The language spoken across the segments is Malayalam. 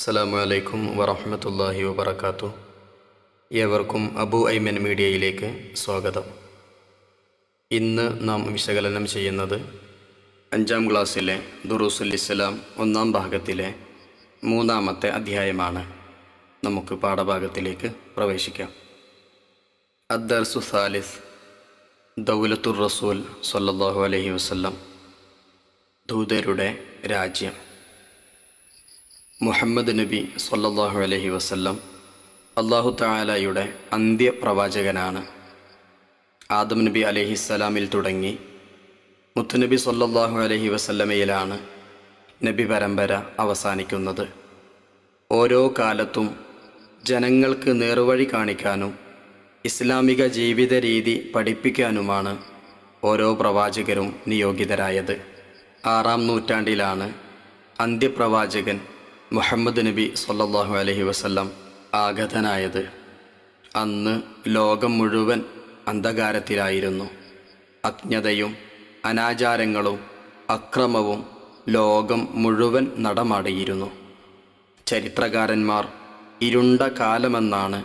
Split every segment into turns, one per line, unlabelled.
അസ്സലാമു അലൈക്കും വറഹ്മത്തുള്ളാഹി വബറകാതുഹു. ഏവർക്കും അബു ഐമൻ മീഡിയയിലേക്ക് സ്വാഗതം. ഇന്ന് നാം വിശകലനം ചെയ്യുന്നത് 5ാം ക്ലാസ്സിലെ ദുറൂസുൽ ഇസ്ലാം 1ാം ഭാഗത്തിലെ 3ാമത്തെ അധ്യായമാണ്. നമുക്ക് പാഠഭാഗത്തിലേക്ക് പ്രവേശിക്കാം. അദ്ദർസു സാലിസ്, ദൗലത്തുർ റസൂൽ സ്വല്ലല്ലാഹു അലൈഹി വസല്ലം, ദൂതരുടെ രാജ്യം. മുഹമ്മദ് നബി സ്വല്ലല്ലാഹു അലൈഹി വസല്ലം അല്ലാഹു തആലയുടെ അന്ത്യപ്രവാചകനാണ്. ആദം നബി അലൈഹിസ്സലാമിൽ തുടങ്ങി മുത്തുനബി സ്വല്ലല്ലാഹു അലൈഹി വസല്ലമയിലാണ് നബി പരമ്പര അവസാനിക്കുന്നത്. ഓരോ കാലത്തും ജനങ്ങൾക്ക് നേർവഴി കാണിക്കാനും ഇസ്ലാമിക ജീവിത രീതി പഠിപ്പിക്കാനുമാണ് ഓരോ പ്രവാചകരും നിയോഗിതരായത്. 6ാം നൂറ്റാണ്ടിലാണ് അന്ത്യപ്രവാചകൻ മുഹമ്മദ് നബി സ്വല്ലല്ലാഹു അലൈഹി വസല്ലം ആഗതനായത്. അന്ന് ലോകം മുഴുവൻ അന്ധകാരത്തിലായിരുന്നു. അജ്ഞതയും അനാചാരങ്ങളും അക്രമവും ലോകം മുഴുവൻ നടമാടിയിരുന്നു. ചരിത്രകാരന്മാർ ഇരുണ്ട കാലമെന്നാണ്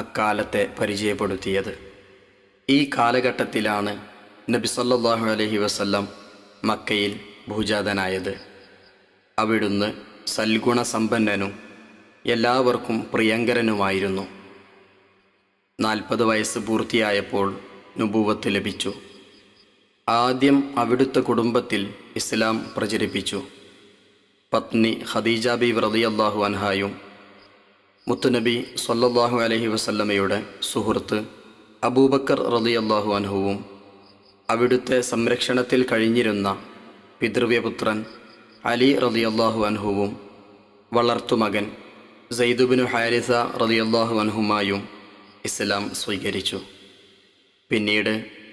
അക്കാലത്തെ പരിചയപ്പെടുത്തിയത്. ഈ കാലഘട്ടത്തിലാണ് നബി സ്വല്ലല്ലാഹു അലൈഹി വസല്ലം മക്കയിൽ ഭൂജാതനായത്. അവിടുന്ന് സൽഗുണസമ്പന്നനും എല്ലാവർക്കും പ്രിയങ്കരനുമായിരുന്നു. 40 വയസ്സ് പൂർത്തിയായപ്പോൾ നുബുവത്ത് ലഭിച്ചു. ആദ്യം അവിടുത്തെ കുടുംബത്തിൽ ഇസ്ലാം പ്രചരിപ്പിച്ചു. പത്നി ഖദീജ ബീവി റളിയല്ലാഹു അൻഹായും മുത്തുനബി സ്വല്ലല്ലാഹു അലൈഹി വസല്ലമയുടെ സുഹൃത്ത് അബൂബക്കർ റളിയല്ലാഹു അൻഹുവും അവിടുത്തെ സംരക്ഷണത്തിൽ കഴിഞ്ഞിരുന്ന പിതൃവ്യപുത്രൻ അലി റളിയല്ലാഹു അൻഹുവും വളർത്തുമകൻ സയ്യിദ് ഇബ്നു ഹാരിസ റളിയല്ലാഹു അൻഹുമായും ഇസ്ലാം സ്വീകരിച്ചു. പിന്നീട്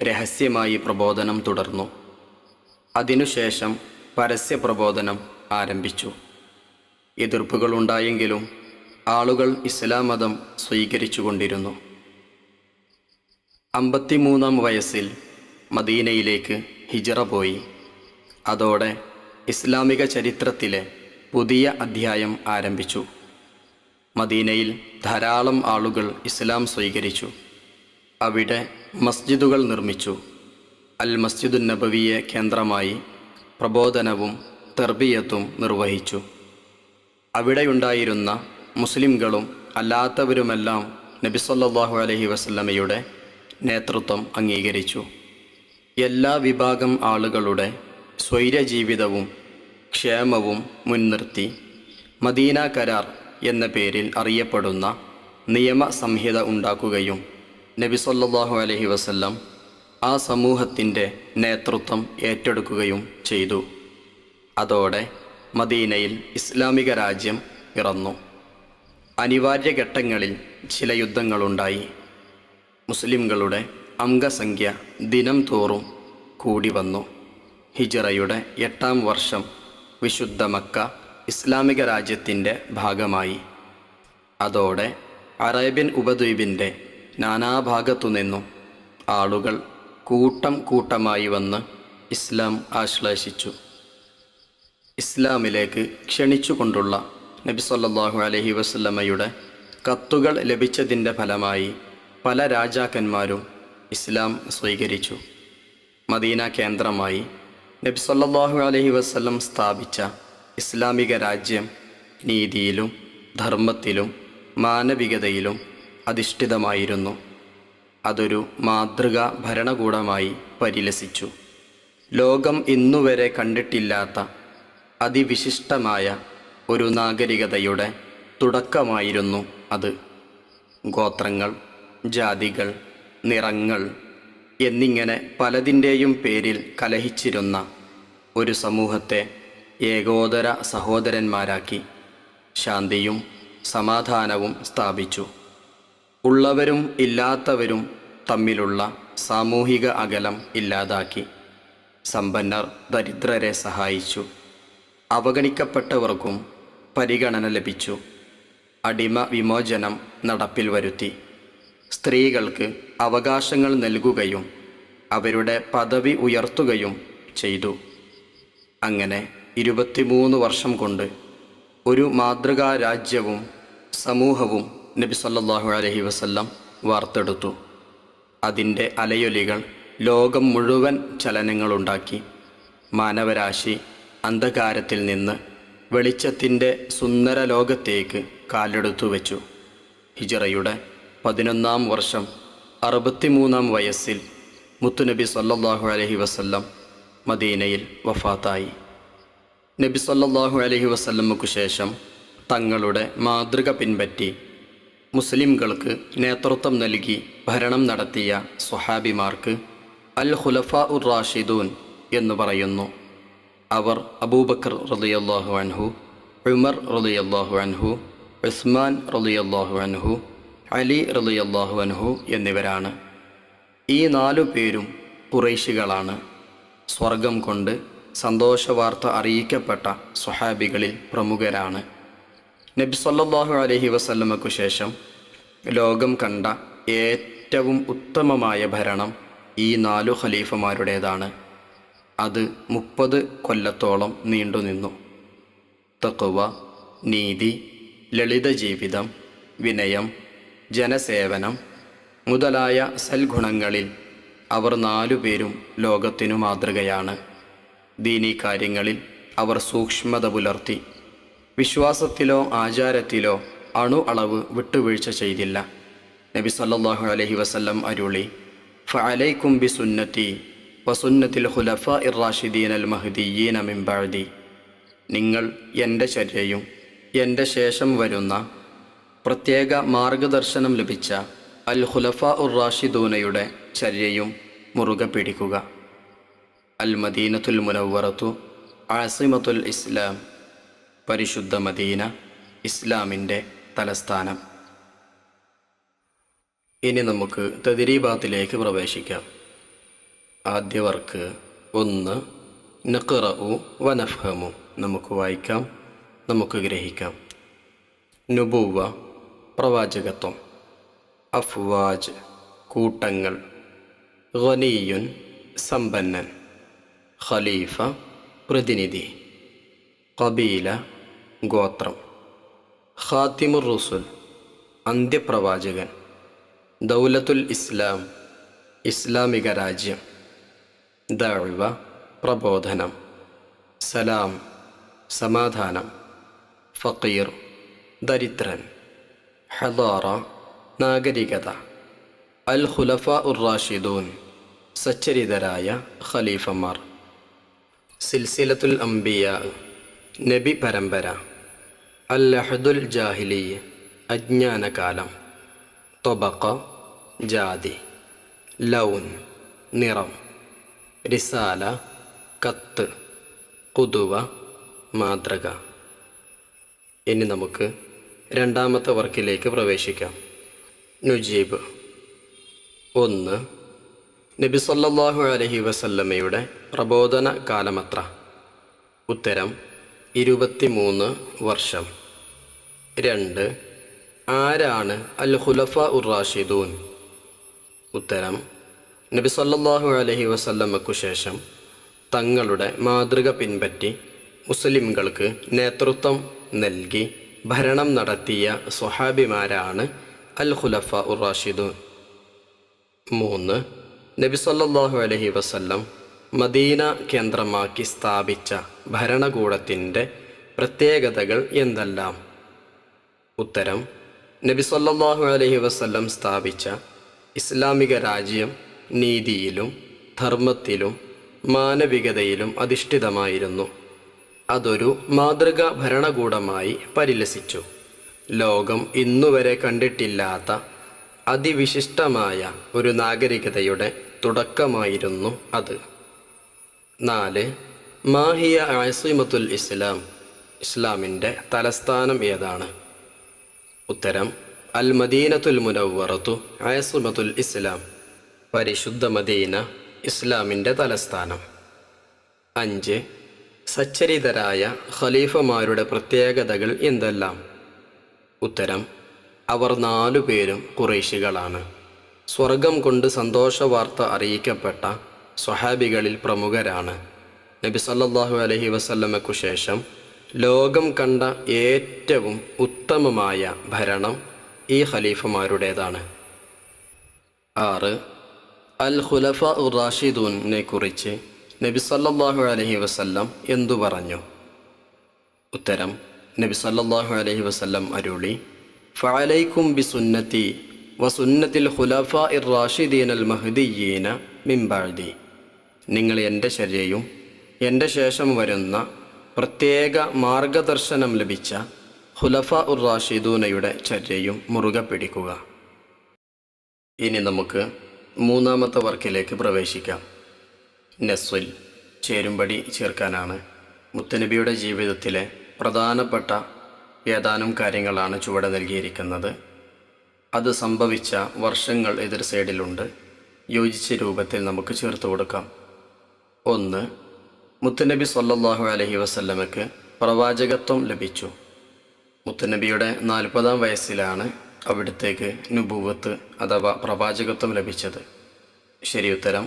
രഹസ്യമായി പ്രബോധനം തുടർന്നു. അതിനുശേഷം പരസ്യ പ്രബോധനം ആരംഭിച്ചു. എതിർപ്പുകളുണ്ടായെങ്കിലും ആളുകൾ ഇസ്ലാം മതം സ്വീകരിച്ചുകൊണ്ടിരുന്നു. 53ാം വയസ്സിൽ മദീനയിലേക്ക് ഹിജ്റ പോയി. അതോടെ ഇസ്ലാമിക ചരിത്രത്തിലെ പുതിയ അധ്യായം ആരംഭിച്ചു. മദീനയിൽ ധാരാളം ആളുകൾ ഇസ്ലാം സ്വീകരിച്ചു. അവിടെ മസ്ജിദുകൾ നിർമ്മിച്ചു. അൽ മസ്ജിദുൻ നബവിയെ കേന്ദ്രമായി പ്രബോധനവും തർബിയത്തും നിർവഹിച്ചു. അവിടെയുണ്ടായിരുന്ന മുസ്ലിംകളും അല്ലാത്തവരുമെല്ലാം നബി സ്വല്ലല്ലാഹു അലൈഹി വസല്ലമയുടെ നേതൃത്വം അംഗീകരിച്ചു. എല്ലാ വിഭാഗം ആളുകളുടെ സ്വൈരജീവിതവും ക്ഷേമവും മുൻനിർത്തി മദീന കരാർ എന്ന പേരിൽ അറിയപ്പെടുന്ന നിയമസംഹിത ഉണ്ടാക്കുകയും നബി സ്വല്ലല്ലാഹു അലൈഹി വസല്ലം ആ സമൂഹത്തിൻ്റെ നേതൃത്വം ഏറ്റെടുക്കുകയും ചെയ്തു. അതോടെ മദീനയിൽ ഇസ്ലാമിക രാജ്യം പിറന്നു. അനിവാര്യ ഘട്ടങ്ങളിൽ ചില യുദ്ധങ്ങളുണ്ടായി. മുസ്ലിംകളുടെ അംഗസംഖ്യ ദിനം തോറും കൂടി വന്നു. ഹിജ്റയുടെ 8ാം വർഷം വിശുദ്ധ മക്ക ഇസ്ലാമിക രാജ്യത്തിൻ്റെ ഭാഗമായി. അതോടെ അറേബ്യൻ ഉപദ്വീപിൻ്റെ നാനാഭാഗത്തുനിന്നും ആളുകൾ കൂട്ടം കൂട്ടമായി വന്ന് ഇസ്ലാം ആശ്ലേഷിച്ചു. ഇസ്ലാമിലേക്ക് ക്ഷണിച്ചുകൊണ്ടുള്ള നബി സ്വല്ലല്ലാഹു അലൈഹി വസല്ലമയുടെ കത്തുകൾ ലഭിച്ചതിൻ്റെ ഫലമായി പല രാജാക്കന്മാരും ഇസ്ലാം സ്വീകരിച്ചു. മദീന കേന്ദ്രമായി നബി സ്വല്ലല്ലാഹു അലൈഹി വസല്ലം സ്ഥാപിച്ച ഇസ്ലാമിക രാജ്യം നീതിയിലും ധർമ്മത്തിലും മാനവികതയിലും അധിഷ്ഠിതമായിരുന്നു. അതൊരു മാതൃകാ ഭരണകൂടമായി പരിലസിച്ചു. ലോകം ഇന്നുവരെ കണ്ടിട്ടില്ലാത്ത അതിവിശിഷ്ടമായ ഒരു നാഗരികതയുടെ തുടക്കമായിരുന്നു അത്. ഗോത്രങ്ങൾ, ജാതികൾ, നിറങ്ങൾ എന്നിങ്ങനെ പലതിൻ്റെയും പേരിൽ കലഹിച്ചിരുന്ന ഒരു സമൂഹത്തെ ഏകോദര സഹോദരന്മാരാക്കി ശാന്തിയും സമാധാനവും സ്ഥാപിച്ചു. ഉള്ളവരും ഇല്ലാത്തവരും തമ്മിലുള്ള സാമൂഹിക അകലം ഇല്ലാതാക്കി. സമ്പന്നർ ദരിദ്രരെ സഹായിച്ചു. അവഗണിക്കപ്പെട്ടവർക്കും പരിഗണന ലഭിച്ചു. അടിമ വിമോചനം നടപ്പിൽ വരുത്തി. സ്ത്രീകൾക്ക് അവകാശങ്ങൾ നൽകുകയും അവരുടെ പദവി ഉയർത്തുകയും ചെയ്തു. അങ്ങനെ 23 വർഷം കൊണ്ട് ഒരു മാതൃകാ രാജ്യവും സമൂഹവും നബി സല്ലല്ലാഹു അലൈഹി വസല്ലം വാർത്തെടുത്തു. അതിൻ്റെ അലയൊലികൾ ലോകം മുഴുവൻ ചലനങ്ങളുണ്ടാക്കി. മാനവരാശി അന്ധകാരത്തിൽ നിന്ന് വെളിച്ചത്തിൻ്റെ സുന്ദര ലോകത്തേക്ക് കാലെടുത്തു വെച്ചു. ഹിജ്റയുടെ 11-ാം വർഷം 63-ാം വയസ്സിൽ മുത്തുനബി സല്ലല്ലാഹു അലൈഹി വസല്ലം മദീനയിൽ വഫാത്തായി. നബി സല്ലല്ലാഹു അലൈഹി വസല്ലമക്കു ശേഷം തങ്ങളുടെ മാതൃക പിൻപറ്റി മുസ്ലിംകൾക്ക് നേതൃത്വം നൽകി ഭരണം നടത്തിയ സ്വഹാബിമാർക്ക് അൽ ഖുലഫാ ഉർ റാഷിദൂൻ എന്ന് പറയുന്നു. അവർ അബൂബക്കർ റളിയല്ലാഹു അൻഹു, ഉമർ റളിയല്ലാഹു അൻഹു, ഉസ്മാൻ റളിയല്ലാഹു അൻഹു, അലി റളിയല്ലാഹു അൻഹു എന്നിവരാണ്. ഈ 4 പേരും ഖുറൈശികളാണ്. സ്വർഗം കൊണ്ട് സന്തോഷവാർത്ത അറിയിക്കപ്പെട്ട സ്വഹാബികളിൽ പ്രമുഖരാണ്. നബി സല്ലല്ലാഹു അലൈഹി വസല്ലമക്കു ശേഷം ലോകം കണ്ട ഏറ്റവും ഉത്തമമായ ഭരണം ഈ 4 ഖലീഫമാരുടേതാണ്. അത് 30 കൊല്ലത്തോളം നീണ്ടുനിന്നു. തഖ്വ, നീതി, ലളിത ജീവിതം, വിനയം, ജനസേവനം മുതലായ സൽഗുണങ്ങളിൽ അവർ 4 പേരും ലോകത്തിനു മാതൃകയാണ്. ദീനീ കാര്യങ്ങളിൽ അവർ സൂക്ഷ്മത പുലർത്തി. വിശ്വാസത്തിലോ ആചാരത്തിലോ അളവ് വിട്ടുവീഴ്ച ചെയ്തില്ല. നബി സല്ലല്ലാഹു അലൈഹി വസല്ലം അരുളി, ഫഅലൈക്കും ബിസുന്നതി വസുന്നത്തിൽ ഖുലഫാഇർ റാഷിദീൻ അൽ മഹ്ദിയ്യീന മിൻ ബഅദി. നിങ്ങൾ എൻ്റെ ചര്യയും എൻ്റെ ശേഷം വരുന്ന പ്രത്യേക മാർഗദർശനം ലഭിച്ച അൽ ഖുലഫാ ഉർ റാഷിദൂനയുടെ ചര്യയും മുറുകെ പിടിക്കുക. അൽ മദീനത്തുൽ മുനവ്വറത്തു ആസിമത്തുൽ ഇസ്ലാം. പരിശുദ്ധ മദീന ഇസ്ലാമിൻ്റെ തലസ്ഥാനം. ഇനി നമുക്ക് തദ്രീബാത്തിലേക്ക് പ്രവേശിക്കാം. ആദ്യ വർക്ക് 1 നഖ്റഉ വ നഫ്ഹമു. നമുക്ക് വായിക്കാം, നമുക്ക് ഗ്രഹിക്കാം. നുബുവ പ്രവാചകത്വം. അഫ്വാജ് കൂട്ടങ്ങൾ. ഗനിയുൻ സമ്പന്നൻ. ഖലീഫ പ്രതിനിധി. ഖബീല ഗോത്രം. ഖാതിമുർ റുസുൽ അന്ത്യപ്രവാചകൻ. ദൗലത്തുൽ ഇസ്ലാം ഇസ്ലാമിക രാജ്യം. ദഅവ പ്രബോധനം. സലാം സമാധാനം. ഫഖീർ ദരിദ്രൻ. ഹദാറ നാഗരികത. അൽ ഖുലഫാ ഉർ റാഷിദൂൻ സച്ചരിതരായ ഖലീഫമാർ. സിൽസിലത്തുൽ അംബിയാ നബി പരമ്പര. അൽ അഹ്ദുൽ ജാഹിലി അജ്ഞാനകാലം. തൊബഖ ജാതി. ലൗൻ നിറം. റിസാല കത്ത്. ഖുദുവ മാതൃക. ഇനി നമുക്ക് രണ്ടാമത്തെ വർക്കിലേക്ക് പ്രവേശിക്കാം. നുജീബ്. 1 നബി സല്ലല്ലാഹു അലൈഹി വസല്ലമയുടെ പ്രബോധന കാലമത്ര? ഉത്തരം 23 വർഷം. 2 ആരാണ് അൽ ഖുലഫാ ഉർ റാഷിദൂൻ? ഉത്തരം നബി സല്ലല്ലാഹു അലൈഹി വസല്ലമക്കു ശേഷം തങ്ങളുടെ മാതൃക പിൻപറ്റി മുസ്ലിംകൾക്ക് നേതൃത്വം നൽകി ഭരണം നടത്തിയ സ്വഹാബിമാരാണ് അൽ ഖുലഫാ ഉർ റാഷിദൂൻ. 3 നബി സല്ലല്ലാഹു അലൈഹി വസല്ലം മദീന കേന്ദ്രമാക്കി സ്ഥാപിച്ച ഭരണകൂടത്തിൻ്റെ പ്രത്യേകതകൾ എന്തെല്ലാം? ഉത്തരം നബി സല്ലല്ലാഹു അലൈഹി വസല്ലം സ്ഥാപിച്ച ഇസ്ലാമിക രാജ്യം നീതിയിലും ധർമ്മത്തിലും മാനവികതയിലും അധിഷ്ഠിതമായിരുന്നു. അതൊരു മാതൃകാ ഭരണകൂടമായി പരിലസിച്ചു. ലോകം ഇന്നുവരെ കണ്ടിട്ടില്ലാത്ത അതിവിശിഷ്ടമായ ഒരു നാഗരികതയുടെ തുടക്കമായിരുന്നു അത്. 4 മാഹിയ ആസിമത്തുൽ ഇസ്ലാം. ഇസ്ലാമിൻ്റെ തലസ്ഥാനം ഏതാണ്? ഉത്തരം അൽ മദീനത്തുൽ മുനവ്വറത്തു ആസിമത്തുൽ ഇസ്ലാം. പരിശുദ്ധ മദീന ഇസ്ലാമിൻ്റെ തലസ്ഥാനം. 5 സച്ചരിതരായ ഖലീഫമാരുടെ പ്രത്യേകതകൾ എന്തെല്ലാം? ഉത്തരം അവർ 4 പേരും ഖുറൈശികളാണ്. സ്വർഗം കൊണ്ട് സന്തോഷവാർത്ത അറിയിക്കപ്പെട്ട സ്വഹാബികളിൽ പ്രമുഖരാണ്. നബി സല്ലല്ലാഹു അലൈഹി വസല്ലമക്കു ശേഷം ലോകം കണ്ട ഏറ്റവും ഉത്തമമായ ഭരണം ഈ ഖലീഫമാരുടേതാണ്. 6. അൽ ഖുലഫ ഉർ റാഷിദൂനെ കുറിച്ച് നബി സല്ലല്ലാഹു അലൈഹി വസല്ലം എന്തു പറഞ്ഞു? ഉത്തരം: നബി സല്ലല്ലാഹു അലൈഹി വസല്ലം അരുളി: ഫഅലൈക്കും ബിസുന്നതി വസുന്നത്തിൽ ഖുലഫാഇർ റാഷിദീനൽ മഹ്ദിയ്യീന മിൻ ബഅദി. നിങ്ങൾ എൻ്റെ ശരിയയും എൻ്റെ ശേഷം വരുന്ന പ്രത്യേക മാർഗദർശനം ലഭിച്ച ഖുലഫ ഉർ റാഷിദൂനയുടെ ചര്യയും മുറുകെ പിടിക്കുക. ഇനി നമുക്ക് മൂന്നാമത്തെ വർക്കിലേക്ക് പ്രവേശിക്കാം. നസ്വിൽ ചേരുംപടി ചേർക്കാനാണ്. മുത്തനബിയുടെ ജീവിതത്തിലെ പ്രധാനപ്പെട്ട ഏതാനും കാര്യങ്ങളാണ് ചുവടെ നൽകിയിരിക്കുന്നത്. അത് സംഭവിച്ച വർഷങ്ങൾ എതിർ സൈഡിലുണ്ട്. യോജിച്ച രൂപത്തിൽ നമുക്ക് ചേർത്ത് കൊടുക്കാം. 1. മുത്തനബി സല്ലല്ലാഹു അലൈഹി വസല്ലമയ്ക്ക് പ്രവാചകത്വം ലഭിച്ചു. മുത്തനബിയുടെ 40-ാം വയസ്സിലാണ് അവിടത്തേക്ക് നുബുവത്ത് അഥവാ പ്രവാചകത്വം ലഭിച്ചത്. ശരിയുത്തരം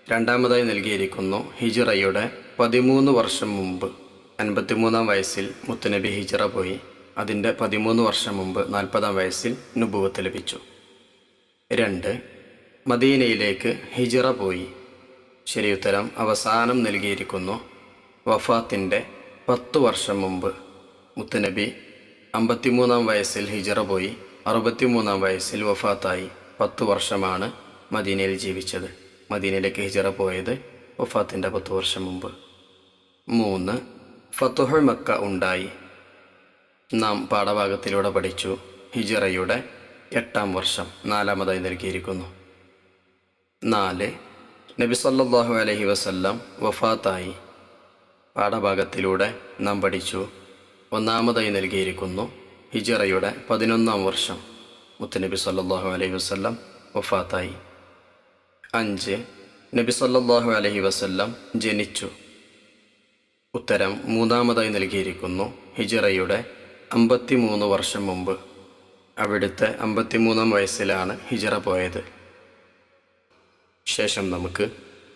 രണ്ടാമതായി നൽകിയിരിക്കുന്നു. ഹിജ്റയുടെ 13 വർഷം മുമ്പ് 53-ാം വയസ്സിൽ മുത്തനബി ഹിജ്റ പോയി. അതിൻ്റെ 13 വർഷം മുമ്പ് 40-ാം വയസ്സിൽ നുബുവത്ത് ലഭിച്ചു. 2. മദീനയിലേക്ക് ഹിജ്റ പോയി. ശരിയുത്തരം അവസാനം നൽകിയിരിക്കുന്നു. വഫാത്തിൻ്റെ 10 വർഷം മുമ്പ് മുത്തനബി 53-ാം വയസ്സിൽ ഹിജ്റ പോയി. 63-ാം വയസ്സിൽ വഫാത്തായി. 10 വർഷമാണ് മദീനയിൽ ജീവിച്ചത്. മദീനയിലേക്ക് ഹിജ്റ പോയത് വഫാത്തിൻ്റെ 10 വർഷം മുമ്പ്. 3. ഫതുഹുൽ മക്ക ഉണ്ടായി. നാം പാഠഭാഗത്തിലൂടെ പഠിച്ചു. ഹിജ്റയുടെ 8-ാം വർഷം 4-മതായി നൽകിയിരിക്കുന്നു. 4. നബി സല്ലല്ലാഹു അലൈഹി വസല്ലം വഫാത്തായി. പാഠഭാഗത്തിലൂടെ നാം പഠിച്ചു. 1-മതായി നൽകിയിരിക്കുന്നു. ഹിജ്റയുടെ 11-ാം വർഷം മുത്തനബി സല്ലല്ലാഹു അലൈഹി വസല്ലം വഫാത്തായി. 5. നബി സല്ലല്ലാഹു അലൈഹി വസല്ലം ജനിച്ചു. ഉത്തരം 3-മതായി നൽകിയിരിക്കുന്നു. ഹിജ്റയുടെ 53 വർഷം മുമ്പ്. അവിടുത്തെ 53-ാം വയസ്സിലാണ് ഹിജ്റ പോയത്. ശേഷം നമുക്ക്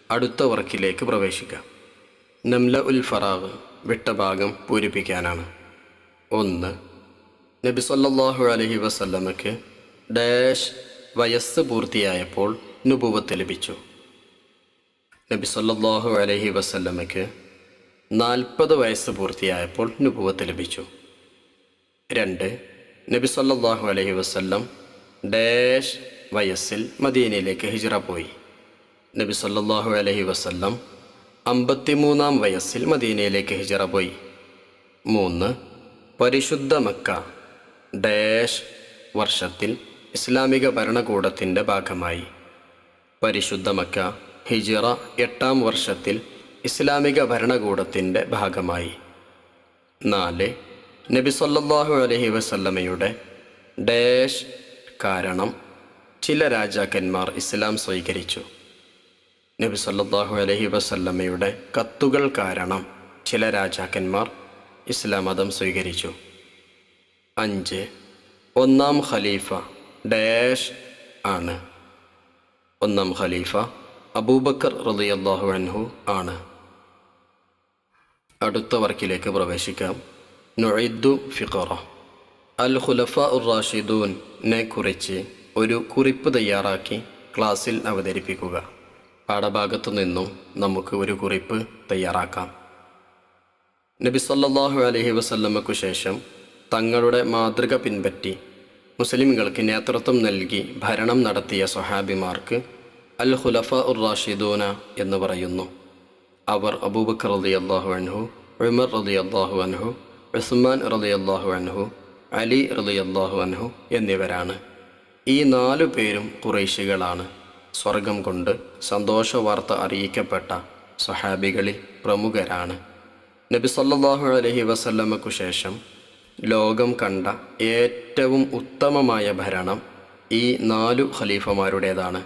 അടുത്ത വർക്കിലേക്ക് പ്രവേശിക്കാം. നംല ഉൽ ഫറാഗ് വിട്ട ഭാഗം പൂരിപ്പിക്കാനാണ്. 1. നബി സല്ലല്ലാഹു അലൈഹി വസല്ലമയ്ക്ക് ഡാഷ് വയസ്സ് പൂർത്തിയായപ്പോൾ നുബുവത്ത് ലഭിച്ചു. നബി സല്ലല്ലാഹു അലൈഹി വസല്ലമയ്ക്ക് 40 വയസ്സ് പൂർത്തിയായപ്പോൾ നുബുവത്ത് ലഭിച്ചു. 2. നബി സല്ലല്ലാഹു അലൈഹി വസല്ലം ഡാഷ് വയസ്സിൽ മദീനയിലേക്ക് ഹിജ്റ പോയി. നബി സല്ലല്ലാഹു അലൈഹി വസല്ലം 53-ാം വയസ്സിൽ മദീനയിലേക്ക് ഹിജ്റ പോയി. 3. പരിശുദ്ധ മക്ക ഡാഷ് വർഷത്തിൽ ഇസ്ലാമിക ഭരണകൂടത്തിൻ്റെ ഭാഗമായി. പരിശുദ്ധ മക്ക ഹിജ്റ 8-ാം വർഷത്തിൽ ഇസ്ലാമിക ഭരണകൂടത്തിൻ്റെ ഭാഗമായി. 4. നബി സല്ലല്ലാഹു അലൈഹി വസല്ലമയുടെ ഡാഷ് കാരണം ചില രാജാക്കന്മാർ ഇസ്ലാം സ്വീകരിച്ചു. നബി സല്ലല്ലാഹു അലൈഹി വസല്ലമയുടെ കത്തുകൾ കാരണം ചില രാജാക്കന്മാർ ഇസ്ലാം മതം സ്വീകരിച്ചു. 5. 1-ാം ഖലീഫ ഡാഷ് ആണ്. 1-ാം ഖലീഫ അബൂബക്കർ റളിയല്ലാഹു അൻഹു ആണ്. അടുത്ത വർക്കിലേക്ക് പ്രവേശിക്കാം. നുഇദ്ദു ഫിഖറ അൽ ഖുലഫ ഉർ റാഷിദൂനെ കുറിച്ച് ഒരു കുറിപ്പ് തയ്യാറാക്കി ക്ലാസ്സിൽ അവതരിപ്പിക്കുക. പാഠഭാഗത്തു നിന്നും നമുക്ക് ഒരു കുറിപ്പ് തയ്യാറാക്കാം. നബി സല്ലല്ലാഹു അലൈഹി വസല്ലമയ്ക്കു ശേഷം തങ്ങളുടെ മാതൃക പിൻപറ്റി മുസ്ലിംകൾക്ക് നേതൃത്വം നൽകി ഭരണം നടത്തിയ സ്വഹാബിമാർക്ക് അൽ ഖുലഫ ഉർ റാഷിദൂന എന്ന് പറയുന്നു. അവർ അബൂബക്കർ റളിയല്ലാഹു അൻഹു, ഉമർ റളിയല്ലാഹു അൻഹു, ഉസ്മാൻ റളിയല്ലാഹു അൻഹു, അലി റളിയല്ലാഹു അൻഹു എന്നിവരാണ്. ഈ 4 പേരും ഖുറൈശികളാണ്. സ്വർഗം കൊണ്ട് സന്തോഷവാർത്ത അറിയിക്കപ്പെട്ട സ്വഹാബികളിൽ പ്രമുഖരാണ്. നബി സല്ലല്ലാഹു അലൈഹി വസല്ലമയ്ക്കു ശേഷം ലോകം കണ്ട ഏറ്റവും ഉത്തമമായ ഭരണം ഈ 4 ഖലീഫമാരുടേതാണ്.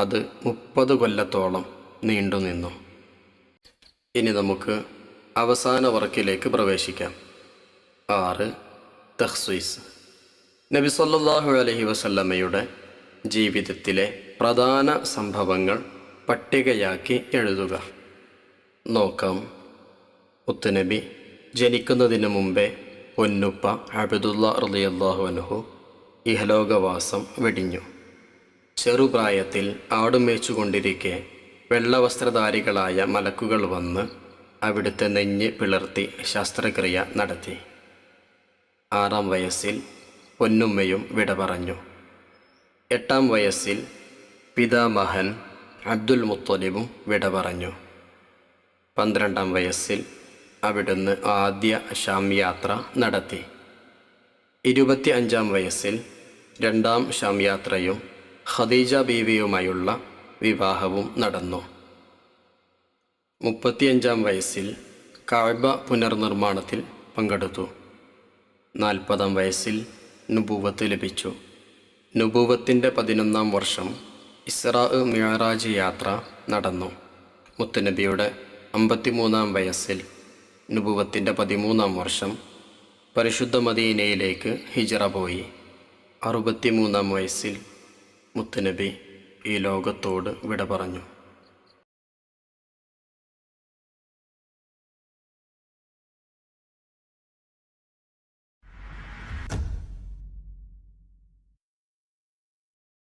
അത് 30 കൊല്ലത്തോളം നീണ്ടുനിന്നു. ഇനി നമുക്ക് അവസാന വർക്കിലേക്ക് പ്രവേശിക്കാം. 6. തഖ്സീസ് നബി സല്ലല്ലാഹു അലൈഹി വസല്ലമയുടെ ജീവിതത്തിലെ പ്രധാന സംഭവങ്ങൾ പട്ടികയാക്കി എഴുതുക. നോക്കാം. മുത്തുനബി ജനിക്കുന്നതിന് മുമ്പേ പൊന്നുപ്പ അബ്ദുള്ള റളിയല്ലാഹു അൻഹു ഇഹലോകവാസം വെടിഞ്ഞു. ചെറുപ്രായത്തിൽ ആടുമേച്ചുകൊണ്ടിരിക്കെ വെള്ളവസ്ത്രധാരികളായ മലക്കുകൾ വന്ന് അവിടുത്തെ നെഞ്ഞ് പിളർത്തി ശസ്ത്രക്രിയ നടത്തി. 6-ാം വയസ്സിൽ പൊന്നുമ്മയും വിട പറഞ്ഞു. 8-ാം വയസ്സിൽ പിതാമഹൻ അബ്ദുൽ മുത്തലിബും വിട പറഞ്ഞു. 12-ാം വയസ്സിൽ അവിടുന്ന് ആദ്യ ഷാം യാത്ര നടത്തി. 25-ാം വയസ്സിൽ 2-ാം ഷാം യാത്രയും ഖദീജ ബീവിയുമായുള്ള വിവാഹവും നടന്നു. 35-ാം വയസ്സിൽ കഅബ പുനർനിർമ്മാണത്തിൽ പങ്കെടുത്തു. 40-ാം വയസ്സിൽ നുബുവത്ത് ലഭിച്ചു. നുബുവത്തിൻ്റെ 11-ാം വർഷം ഇസ്രാ മിഅ്റാജ് യാത്ര നടന്നു. മുത്തുനബിയുടെ 53-ാം വയസ്സിൽ നുബുവത്തിൻ്റെ 13-ാം വർഷം പരിശുദ്ധ മദീനയിലേക്ക് ഹിജ്റ പോയി. 63-ാം വയസ്സിൽ മുത്തുനബി ഈ ലോകത്തോട് വിട പറഞ്ഞു.